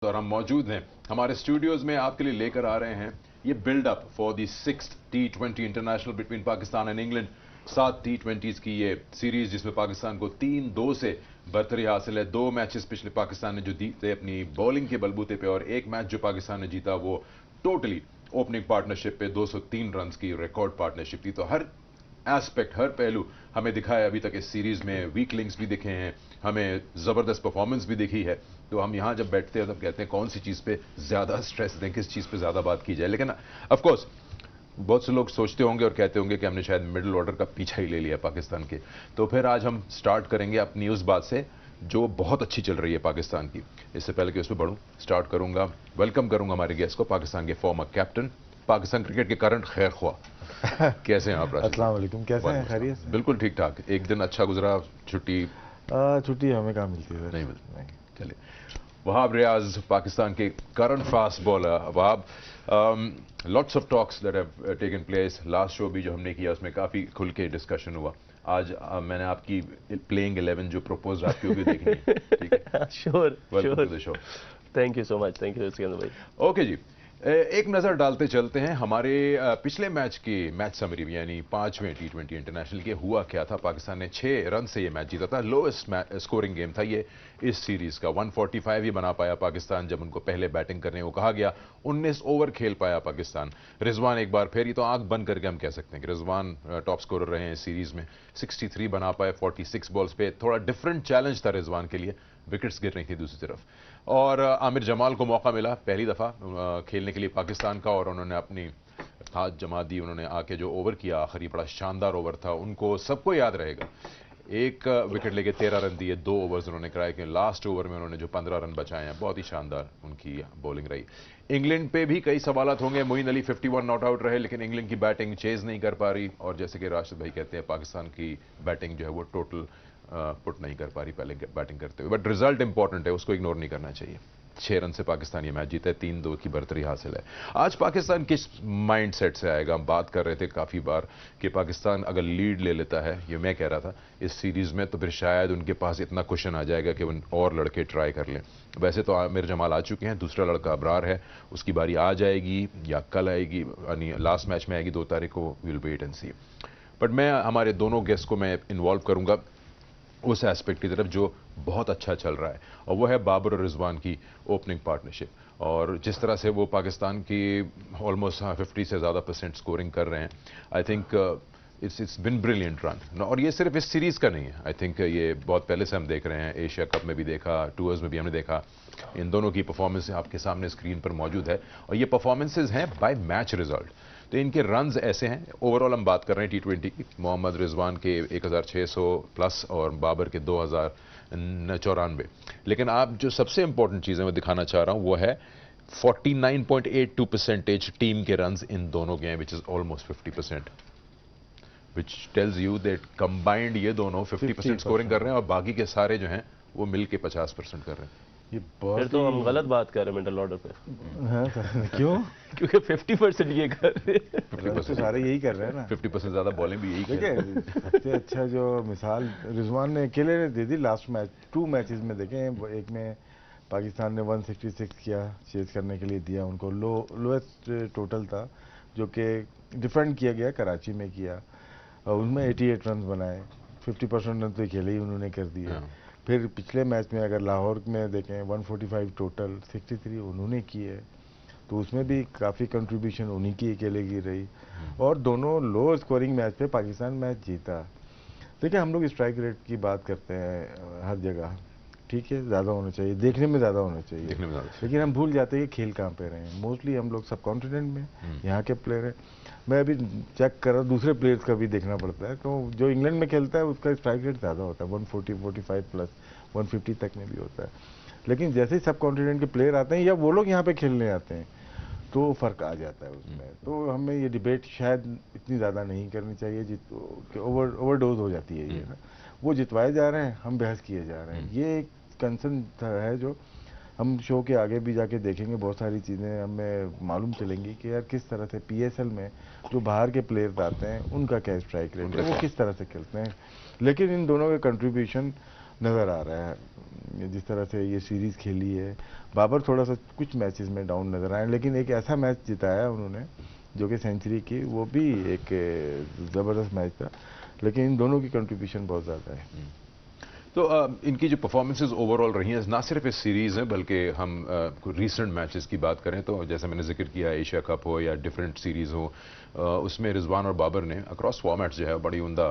और हम मौजूद हैं हमारे स्टूडियोज में आपके लिए लेकर आ रहे हैं ये build up for the 6th T20 international between Pakistan and England. 7 T20s की ये सीरीज जिसमें पाकिस्तान को 3-2 से बरतरी हासिल है। 2 मैचेस पिछले पाकिस्तान ने जो जीते अपनी बॉलिंग के बलबूते पे, और एक मैच जो पाकिस्तान ने जीता वो टोटली ओपनिंग पार्टनरशिप पे 203 रन की रिकॉर्ड पार्टनरशिप थी। तो हर एस्पेक्ट, हर पहलू हमें दिखाया अभी तक इस सीरीज में। वीक लिंक्स भी दिखे हैं, हमें जबरदस्त परफॉर्मेंस भी दिखी है। तो हम यहां जब बैठते हैं तब कहते हैं कौन सी चीज पे ज्यादा स्ट्रेस दें, किस चीज पे ज्यादा बात की जाए। लेकिन ऑफ कोर्स बहुत से लोग सोचते होंगे और कहते होंगे कि हमने शायद मिडिल ऑर्डर का पीछा ही ले लिया पाकिस्तान के। तो फिर आज हम स्टार्ट करेंगे अपनी उस बात से जो बहुत अच्छी चल रही है पाकिस्तान की। इससे पहले कि उस पर बढ़ूं, स्टार्ट करूंगा, वेलकम करूंगा हमारे गेस्ट को, पाकिस्तान के फॉर्मर कैप्टन, पाकिस्तान क्रिकेट के करंट खैर ख्वाह। कैसे हैं आप राशिद? अस्सलाम वालेकुम, कैसे हैं? खैरियत से? बिल्कुल ठीक ठाक। एक दिन अच्छा गुजरा? छुट्टी छुट्टी हमें कहाँ मिलती है? नहीं मिलती। चलिए, वहाब रियाज, पाकिस्तान के current fast bowler. Wahab, lots of talks that have taken place. Last show भी जो हमने किया उसमें काफी खुल के डिस्कशन हुआ। आज मैंने आपकी प्लेइंग 11 जो प्रपोज आपकी होगी देखनी है, ठीक है? Sure, welcome to the show. Thank you so much, thank you Sikandar भाई। ओके जी, एक नजर डालते चलते हैं हमारे पिछले मैच की मैच समरी में, यानी 5वें T20 इंटरनेशनल के हुआ क्या था। पाकिस्तान ने 6 रन से ये मैच जीता था। लोएस्ट स्कोरिंग गेम था ये इस सीरीज का। 145 ही बना पाया पाकिस्तान जब उनको पहले बैटिंग करने को कहा गया। 19 ओवर खेल पाया पाकिस्तान। रिजवान एक बार फिर, ये तो आंख बंद करके हम कह सकते हैं कि रिजवान टॉप स्कोरर रहे हैं इस सीरीज में। 63 बना पाए 46 बॉल्स पे। थोड़ा डिफरेंट चैलेंज था रिजवान के लिए, विकेट्स गिर रही थी दूसरी तरफ। और आमिर जमाल को मौका मिला पहली दफा खेलने के लिए पाकिस्तान का, और उन्होंने अपनी हाथ जमा दी। उन्होंने आके जो ओवर किया आखिरी, बड़ा शानदार ओवर था, उनको सबको याद रहेगा। एक विकेट लेके 13 रन दिए, 2 ओवर्स उन्होंने कराए कि लास्ट ओवर में उन्होंने जो 15 रन बचाए हैं, बहुत ही शानदार उनकी बॉलिंग रही। इंग्लैंड पे भी कई सवालात होंगे। मोइन अली 51 नॉट आउट रहे, लेकिन इंग्लैंड की बैटिंग चेज नहीं कर पा रही, और जैसे कि राशिद भाई कहते हैं पाकिस्तान की बैटिंग जो है वो टोटल पुट नहीं कर पा रही पहले बैटिंग करते हुए। बट रिजल्ट इंपॉर्टेंट है, उसको इग्नोर नहीं करना चाहिए। 6 रन से पाकिस्तान ये मैच जीता है, 3-2 की बरतरी हासिल है। आज पाकिस्तान किस माइंड सेट से आएगा? हम बात कर रहे थे काफी बार कि पाकिस्तान अगर लीड ले लेता है, ये मैं कह रहा था, इस सीरीज में, तो फिर शायद उनके पास इतना क्वेश्चन आ जाएगा कि वो और लड़के ट्राई कर लें। वैसे तो आमिर जमाल आ चुके हैं, दूसरा लड़का अबरार है, उसकी बारी आ जाएगी या कल आएगी, यानी लास्ट मैच में आएगी 2 तारीख को। Will wait and see. But मैं हमारे दोनों गेस्ट को मैं इन्वॉल्व करूंगा उस एस्पेक्ट की तरफ जो बहुत अच्छा चल रहा है, और वो है बाबर और रिजवान की ओपनिंग पार्टनरशिप। और जिस तरह से वो पाकिस्तान की ऑलमोस्ट 50 से ज़्यादा % स्कोरिंग कर रहे हैं, I think it's been brilliant run. और ये सिर्फ इस सीरीज़ का नहीं है, आई थिंक ये बहुत पहले से हम देख रहे हैं। एशिया कप में भी देखा, टूर्स में भी हमने देखा। इन दोनों की परफॉर्मेंस आपके सामने स्क्रीन पर मौजूद है, और ये परफॉर्मेंसेज हैं बाय मैच रिजल्ट। तो इनके रन्स ऐसे हैं। ओवरऑल हम बात कर रहे हैं T20 की, मोहम्मद रिजवान के 1600 प्लस और बाबर के 2094। लेकिन आप जो सबसे इंपॉर्टेंट चीज़ें मैं दिखाना चाह रहा हूं वो है 49.82% टीम के रन्स इन दोनों के हैं, which is almost 50%, which tells you that combined ये दोनों 50% स्कोरिंग कर रहे हैं, और बाकी के सारे जो हैं वो मिलके 50% कर रहे हैं। ये फिर तो हम गलत बात कर रहे हैं मिडिल ऑर्डर पे। हाँ, क्यों? क्योंकि 50% ये कर रहे हैं। 50% सारे यही कर रहे हैं ना। 50% ज्यादा बॉलिंग भी यही कर रहे हैं। सबसे अच्छा जो मिसाल रिजवान ने अकेले ने दे दी लास्ट मैच, 2 मैचेस में देखें। एक में पाकिस्तान ने 166 किया, चेज करने के लिए दिया उनको। लोएस्ट टोटल था जो कि डिफेंड किया गया, कराची में किया, और उसमें 88 रन बनाए। 50% रन तो खेले ही उन्होंने कर दिए। फिर पिछले मैच में अगर लाहौर में देखें 145 टोटल, 63 उन्होंने किए, तो उसमें भी काफ़ी कंट्रीब्यूशन उन्हीं की अकेले की रही। और दोनों लो स्कोरिंग मैच पे पाकिस्तान मैच जीता। देखिए, हम लोग स्ट्राइक रेट की बात करते हैं हर जगह, ठीक है, ज़्यादा होना चाहिए, देखने में ज़्यादा होना चाहिए, लेकिन हम भूल जाते हैं कि खेल कहाँ पे रहे हैं। मोस्टली हम लोग सब कॉन्टिनेंट में यहाँ के प्लेयर हैं। मैं अभी चेक कर रहा हूँ, दूसरे प्लेयर्स का भी देखना पड़ता है, तो जो इंग्लैंड में खेलता है उसका स्ट्राइक रेट ज़्यादा होता है, 140, 45 प्लस 150 तक में भी होता है। लेकिन जैसे ही सब कॉन्टिनेंट के प्लेयर आते हैं या वो लोग यहाँ पे खेलने आते हैं, तो फ़र्क आ जाता है उसमें। तो हमें ये डिबेट शायद इतनी ज़्यादा नहीं करनी चाहिए, ओवरडोज हो जाती है ये ना। वो जितवाए जा रहे हैं, हम बहस किए जा रहे हैं। ये एक कंसर्न है जो हम शो के आगे भी जाके देखेंगे। बहुत सारी चीज़ें हमें मालूम चलेंगी कि यार किस तरह से PSL में जो बाहर के प्लेयर्स आते हैं उनका क्या स्ट्राइक रेट है, वो किस तरह से खेलते हैं। लेकिन इन दोनों के कंट्रीब्यूशन नज़र आ रहा है। जिस तरह से ये सीरीज खेली है, बाबर थोड़ा सा कुछ मैचेस में डाउन नजर आए, लेकिन एक ऐसा मैच जिताया उन्होंने जो कि सेंचुरी की, वो भी एक ज़बरदस्त मैच था, लेकिन इन दोनों की कंट्रीब्यूशन बहुत ज़्यादा है। तो इनकी जो परफॉर्मेंसेज ओवरऑल रही हैं, ना सिर्फ इस सीरीज़ है बल्कि हम रीसेंट मैचेस की बात करें तो जैसे मैंने जिक्र किया, एशिया कप हो या डिफरेंट सीरीज़ हो, उसमें रिजवान और बाबर ने अक्रॉस फॉर्मेट्स जो है बड़ी उम्दा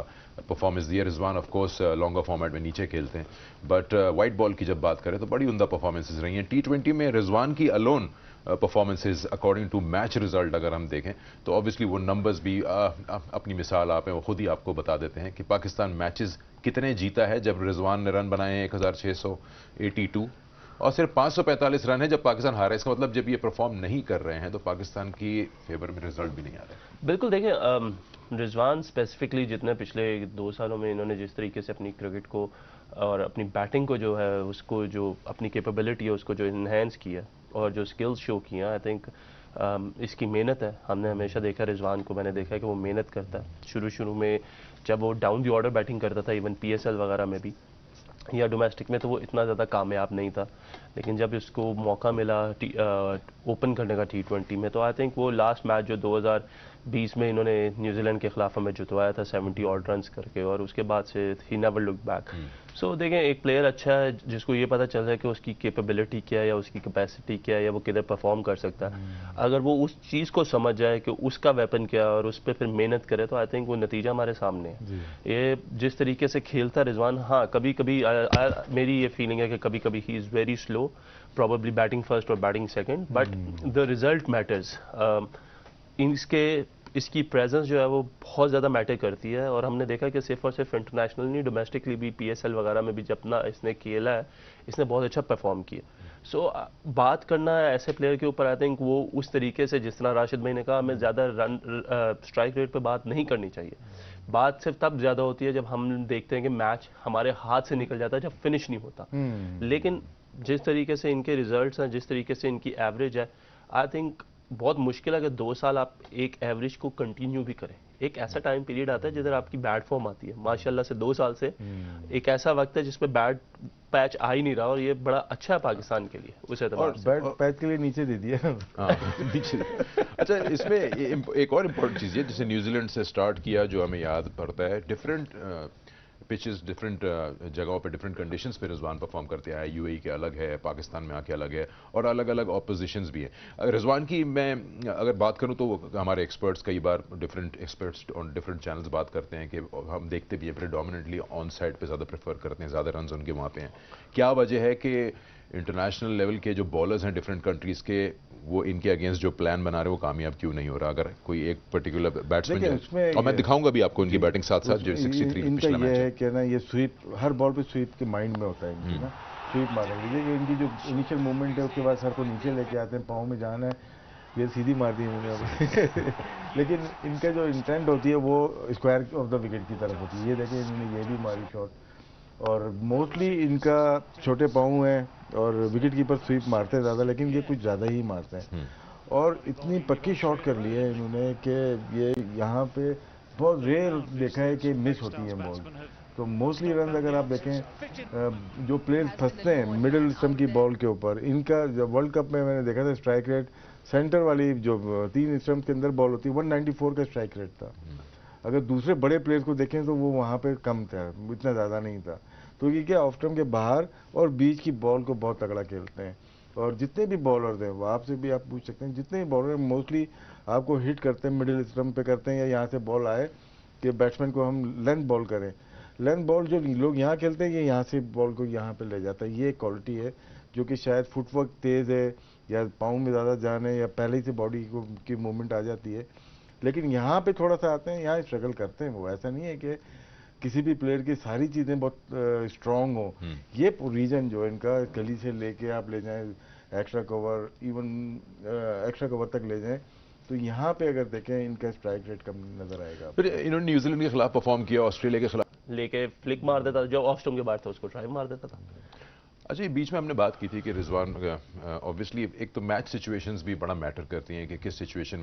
परफॉर्मेंस दी है। Rizwan of course longer format में नीचे खेलते हैं, बट वाइट बॉल की जब बात करें तो बड़ी उम्दा परफॉर्मेंसेज रही हैं। T20 में रिजवान की alone performances according to match result अगर हम देखें तो ऑब्वियसली वो नंबर्स भी अपनी मिसाल आप हैं, वो खुद ही आपको बता देते हैं कि पाकिस्तान मैचेस कितने जीता है जब रिजवान ने रन बनाए हैं 1682 और सिर्फ 545 रन है जब पाकिस्तान हारा है। इसका मतलब जब ये परफॉर्म नहीं कर रहे हैं तो पाकिस्तान की फेवर में रिजल्ट भी नहीं आ रहे। बिल्कुल देखें, रिजवान स्पेसिफिकली जितने पिछले 2 सालों में इन्होंने जिस तरीके से अपनी क्रिकेट को और अपनी बैटिंग को जो है उसको, जो अपनी कैपेबिलिटी है उसको जो इन्हेंस किया और जो स्किल्स शो किया, आई थिंक इसकी मेहनत है। हमने हमेशा देखा रिजवान को, मैंने देखा है कि वो मेहनत करता है। शुरू में जब वो डाउन दी ऑर्डर बैटिंग करता था, इवन PSL वगैरह में भी या डोमेस्टिक में, तो वो इतना ज़्यादा कामयाब नहीं था, लेकिन जब इसको मौका मिला ओपन करने का T20 में, तो आई थिंक वो लास्ट मैच जो 2020 में इन्होंने न्यूजीलैंड के खिलाफ हमें जितवाया था 70 ऑड रन करके, और उसके बाद से ही नेवर लुक बैक। सो देखें, एक प्लेयर अच्छा है जिसको ये पता चल रहा है कि उसकी कैपेबिलिटी क्या है या उसकी कैपेसिटी क्या है या वो किधर परफॉर्म कर सकता है। अगर वो उस चीज़ को समझ जाए कि उसका वेपन क्या है और उस पर फिर मेहनत करे, तो आई थिंक वो नतीजा हमारे सामने है। ये जिस तरीके से खेलता रिजवान, हाँ कभी कभी मेरी ये फीलिंग है कि कभी कभी ही is very slow, probably batting first और batting second, but the result matters. इसकी प्रेजेंस जो है वो बहुत ज़्यादा मैटर करती है, और हमने देखा कि सिर्फ और सिर्फ इंटरनेशनल नहीं, डोमेस्टिकली भी PSL वगैरह में भी जब ना इसने खेला है, इसने बहुत अच्छा परफॉर्म किया। सो बात करना है ऐसे प्लेयर के ऊपर, आई थिंक वो उस तरीके से जिस तरह राशिद भाई ने कहा, हमें ज़्यादा रन स्ट्राइक रेट पे बात नहीं करनी चाहिए। बात सिर्फ तब ज़्यादा होती है जब हम देखते हैं कि मैच हमारे हाथ से निकल जाता है, जब फिनिश नहीं होता। लेकिन जिस तरीके से इनके रिजल्ट्स हैं, जिस तरीके से इनकी एवरेज है, आई थिंक बहुत मुश्किल है कि 2 साल आप एक एवरेज को कंटिन्यू भी करें। एक ऐसा टाइम पीरियड आता है जिधर आपकी बैड फॉर्म आती है। माशाल्लाह से 2 साल से एक ऐसा वक्त है जिसमें बैड पैच आ ही नहीं रहा, और ये बड़ा अच्छा है पाकिस्तान के लिए उस एतबार से। बैड पैच के लिए नीचे दे दिया। हाँ, नीचे। अच्छा, इसमें एक और इम्पोर्टेंट चीज़ है, जैसे न्यूजीलैंड से स्टार्ट किया जो हमें याद पड़ता है, डिफरेंट पिचेस, डिफरेंट जगहों पे डिफरेंट कंडीशंस पे रिजवान परफॉर्म करते हैं। UAE के अलग है, पाकिस्तान में आके अलग है, और अलग अलग ऑपोजिशंस भी है। रिजवान की मैं अगर बात करूं तो हमारे एक्सपर्ट्स कई बार different experts on different channels बात करते हैं कि हम देखते भी हैं प्रेडोमिनेटली ऑन साइड पे ज़्यादा प्रेफर करते हैं, ज़्यादा रन उनके वहाँ पे हैं। क्या वजह है कि इंटरनेशनल लेवल के जो बॉलर्स हैं डिफरेंट कंट्रीज़ के, वो इनके अगेंस्ट जो प्लान बना रहे हैं वो कामयाब क्यों नहीं हो रहा? अगर कोई एक पर्टिकुलर बैट्समैन, और मैं दिखाऊंगा भी आपको इनकी बैटिंग साथ साथ जो 63 इनका ये है कि ना, ये स्वीप हर बॉल पे स्वीप के माइंड में होता है इनकी ना, स्वीप मारेंगे। ये इनकी जो इनिशियल मूवमेंट है उसके बाद सर को नीचे लेके आते हैं, पाँव में जाना है, ये सीधी मार दी इन्होंने। लेकिन इनका जो इंटेंट होती है वो स्क्वायर ऑफ द विकेट की तरफ होती है। ये देखिए इन्होंने ये भी मारी शॉट, और मोस्टली इनका छोटे पाँव हैं और विकेट कीपर स्वीप मारते हैं ज़्यादा, लेकिन ये कुछ ज़्यादा ही मारते हैं। और इतनी पक्की शॉट कर ली है इन्होंने कि ये यहाँ पे बहुत रेयर देखा है कि मिस होती है बॉल। तो मोस्टली रन अगर आप देखें, जो प्लेयर फंसते हैं मिडिल स्टंप की बॉल के ऊपर, इनका जब वर्ल्ड कप में मैंने देखा था स्ट्राइक रेट, सेंटर वाली जो 3 स्टंप के अंदर बॉल होती है 194 का स्ट्राइक रेट था। अगर दूसरे बड़े प्लेयर को देखें तो वो वहाँ पे कम था, इतना ज़्यादा नहीं था। तो ये क्या ऑफ स्टंप के बाहर और बीच की बॉल को बहुत तगड़ा खेलते हैं। और जितने भी बॉलर हैं, वो आपसे भी आप पूछ सकते हैं, जितने भी बॉलर हैं मोस्टली आपको हिट करते हैं, मिडिल स्टंप पे करते हैं, या यहाँ से बॉल आए कि बैट्समैन को हम लेंथ बॉल करें। लेंथ बॉल जो लोग यहाँ खेलते हैं, ये यहाँ से बॉल को यहाँ पे ले जाता है। ये एक क्वालिटी है जो कि शायद फुटवर्क तेज़ है, या पाँव में ज़्यादा जान है, या पहले ही से बॉडी को की मूवमेंट आ जाती है। लेकिन यहाँ पे थोड़ा सा आते हैं, यहाँ स्ट्रगल करते हैं। वो ऐसा नहीं है कि किसी भी प्लेयर की सारी चीज़ें बहुत स्ट्रांग हो। ये रीजन जो इनका गली से लेके आप ले जाएं extra cover, even extra cover तक ले जाएं, तो यहाँ पे अगर देखें इनका स्ट्राइक रेट कम नजर आएगा। फिर इन्होंने न्यूजीलैंड के खिलाफ परफॉर्म किया, ऑस्ट्रेलिया के खिलाफ लेके फ्लिक मार देता था, जो ऑफ स्टंप के बाहर था उसको ड्राइव मार देता था। अच्छा, ये बीच में हमने बात की थी कि रिजवान ऑब्वियसली एक तो मैच सिचुएशंस भी बड़ा मैटर करती हैं कि किस सिचुएशन